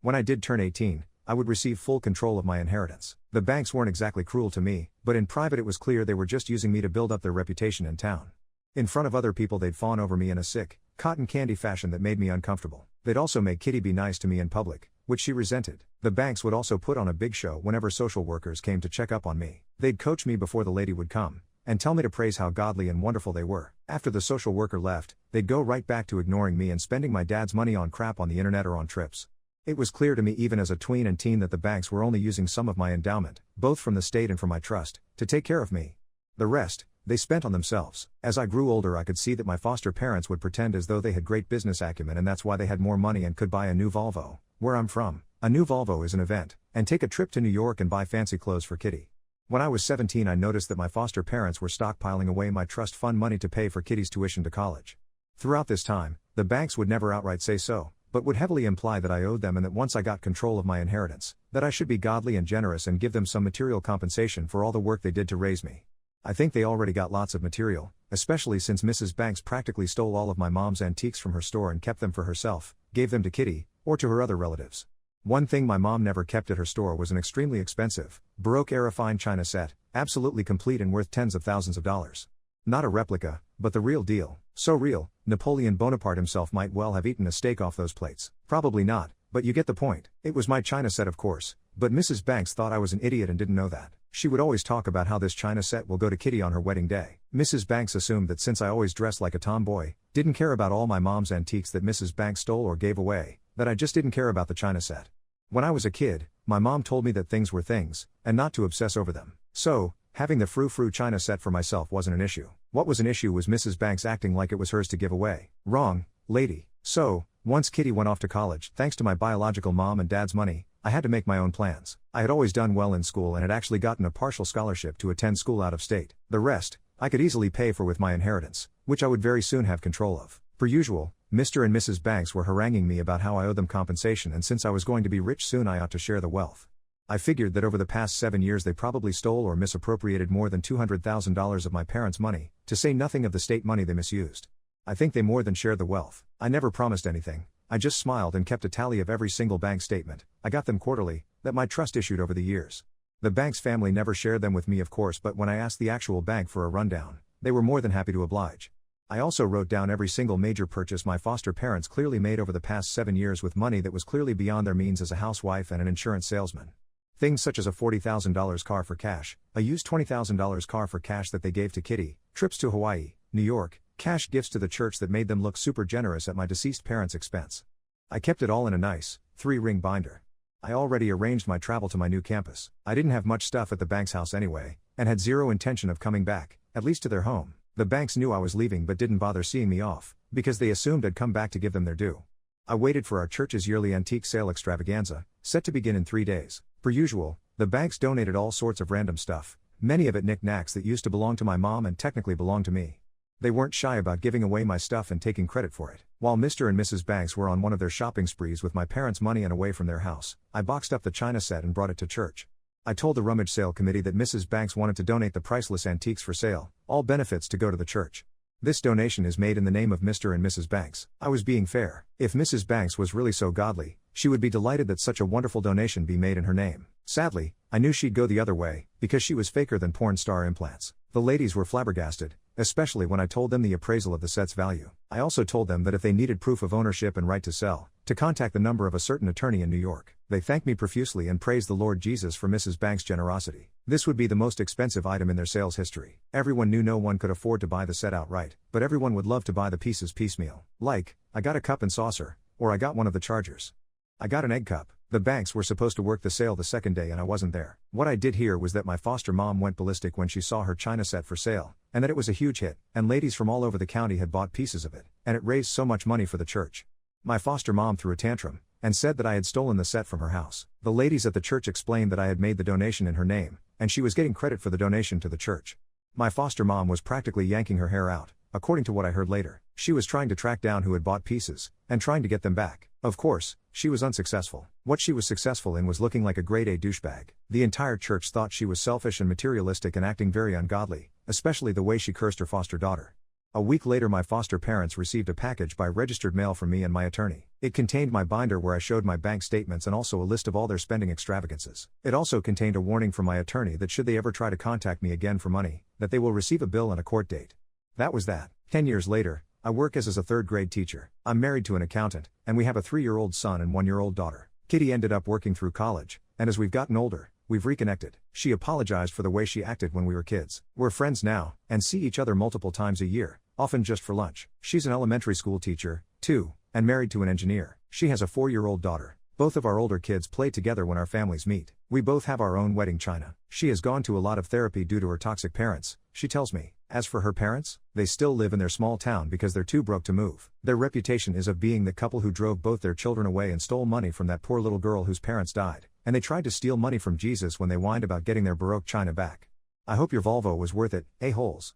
When I did turn 18, I would receive full control of my inheritance. The banks weren't exactly cruel to me, but in private it was clear they were just using me to build up their reputation in town. In front of other people they'd fawn over me in a sick, cotton candy fashion that made me uncomfortable. They'd also make Kitty be nice to me in public, which she resented. The banks would also put on a big show whenever social workers came to check up on me. They'd coach me before the lady would come, and tell me to praise how godly and wonderful they were. After the social worker left, they'd go right back to ignoring me and spending my dad's money on crap on the internet or on trips. It was clear to me even as a tween and teen that the banks were only using some of my endowment, both from the state and from my trust, to take care of me. The rest, they spent on themselves. As I grew older I could see that my foster parents would pretend as though they had great business acumen and that's why they had more money and could buy a new Volvo. Where I'm from, a new Volvo is an event, and take a trip to New York and buy fancy clothes for Kitty. When I was 17 I noticed that my foster parents were stockpiling away my trust fund money to pay for Kitty's tuition to college. Throughout this time, the banks would never outright say so, but would heavily imply that I owed them and that once I got control of my inheritance, that I should be godly and generous and give them some material compensation for all the work they did to raise me. I think they already got lots of material, especially since Mrs. Banks practically stole all of my mom's antiques from her store and kept them for herself, gave them to Kitty, or to her other relatives. One thing my mom never kept at her store was an extremely expensive, Baroque-era fine china set, absolutely complete and worth tens of thousands of dollars. Not a replica, but the real deal. So real, Napoleon Bonaparte himself might well have eaten a steak off those plates. Probably not, but you get the point. It was my china set of course, but Mrs. Banks thought I was an idiot and didn't know that. She would always talk about how this china set will go to Kitty on her wedding day. Mrs. Banks assumed that since I always dressed like a tomboy, didn't care about all my mom's antiques that Mrs. Banks stole or gave away, that I just didn't care about the china set. When I was a kid, my mom told me that things were things, and not to obsess over them. So, having the frou-frou china set for myself wasn't an issue. What was an issue was Mrs. Banks acting like it was hers to give away. Wrong, lady. So, once Kitty went off to college, thanks to my biological mom and dad's money, I had to make my own plans. I had always done well in school and had actually gotten a partial scholarship to attend school out of state. The rest, I could easily pay for with my inheritance, which I would very soon have control of. Per usual, Mr. and Mrs. Banks were haranguing me about how I owed them compensation and since I was going to be rich soon I ought to share the wealth. I figured that over the past 7 years they probably stole or misappropriated more than $200,000 of my parents' money, to say nothing of the state money they misused. I think they more than shared the wealth. I never promised anything, I just smiled and kept a tally of every single bank statement, I got them quarterly, that my trust issued over the years. The Banks family never shared them with me of course, but when I asked the actual bank for a rundown, they were more than happy to oblige. I also wrote down every single major purchase my foster parents clearly made over the past 7 years with money that was clearly beyond their means as a housewife and an insurance salesman. Things such as a $40,000 car for cash, a used $20,000 car for cash that they gave to Kitty, trips to Hawaii, New York, cash gifts to the church that made them look super generous at my deceased parents' expense. I kept it all in a nice, 3-ring binder. I already arranged my travel to my new campus. I didn't have much stuff at the Banks' house anyway, and had zero intention of coming back, at least to their home. The Banks knew I was leaving but didn't bother seeing me off, because they assumed I'd come back to give them their due. I waited for our church's yearly antique sale extravaganza, set to begin in 3 days. Per usual, the Banks donated all sorts of random stuff, many of it knickknacks that used to belong to my mom and technically belonged to me. They weren't shy about giving away my stuff and taking credit for it. While Mr. and Mrs. Banks were on one of their shopping sprees with my parents' money and away from their house, I boxed up the china set and brought it to church. I told the rummage sale committee that Mrs. Banks wanted to donate the priceless antiques for sale, all benefits to go to the church. This donation is made in the name of Mr. and Mrs. Banks. I was being fair. If Mrs. Banks was really so godly, she would be delighted that such a wonderful donation be made in her name. Sadly, I knew she'd go the other way, because she was faker than porn star implants. The ladies were flabbergasted, especially when I told them the appraisal of the set's value. I also told them that if they needed proof of ownership and right to sell, to contact the number of a certain attorney in New York. They thanked me profusely and praised the Lord Jesus for Mrs. Banks' generosity. This would be the most expensive item in their sales history. Everyone knew no one could afford to buy the set outright, but everyone would love to buy the pieces piecemeal. Like, I got a cup and saucer, or I got one of the chargers. I got an egg cup. The Banks were supposed to work the sale the second day and I wasn't there. What I did hear was that my foster mom went ballistic when she saw her china set for sale, and that it was a huge hit, and ladies from all over the county had bought pieces of it, and it raised so much money for the church. My foster mom threw a tantrum, and said that I had stolen the set from her house. The ladies at the church explained that I had made the donation in her name, and she was getting credit for the donation to the church. My foster mom was practically yanking her hair out, according to what I heard later. She was trying to track down who had bought pieces, and trying to get them back. Of course, she was unsuccessful. What she was successful in was looking like a grade A douchebag. The entire church thought she was selfish and materialistic and acting very ungodly, especially the way she cursed her foster daughter. A week later, my foster parents received a package by registered mail from me and my attorney. It contained my binder where I showed my bank statements and also a list of all their spending extravagances. It also contained a warning from my attorney that should they ever try to contact me again for money, that they will receive a bill and a court date. That was that. 10 years later, I work as a third-grade teacher. I'm married to an accountant, and we have a 3-year-old son and 1-year-old daughter. Kitty ended up working through college, and as we've gotten older, we've reconnected. She apologized for the way she acted when we were kids. We're friends now, and see each other multiple times a year, often just for lunch. She's an elementary school teacher, too, and married to an engineer. She has a 4-year-old daughter. Both of our older kids play together when our families meet. We both have our own wedding china. She has gone to a lot of therapy due to her toxic parents, she tells me. As for her parents, they still live in their small town because they're too broke to move. Their reputation is of being the couple who drove both their children away and stole money from that poor little girl whose parents died, and they tried to steal money from Jesus when they whined about getting their Baroque china back. I hope your Volvo was worth it, a-holes.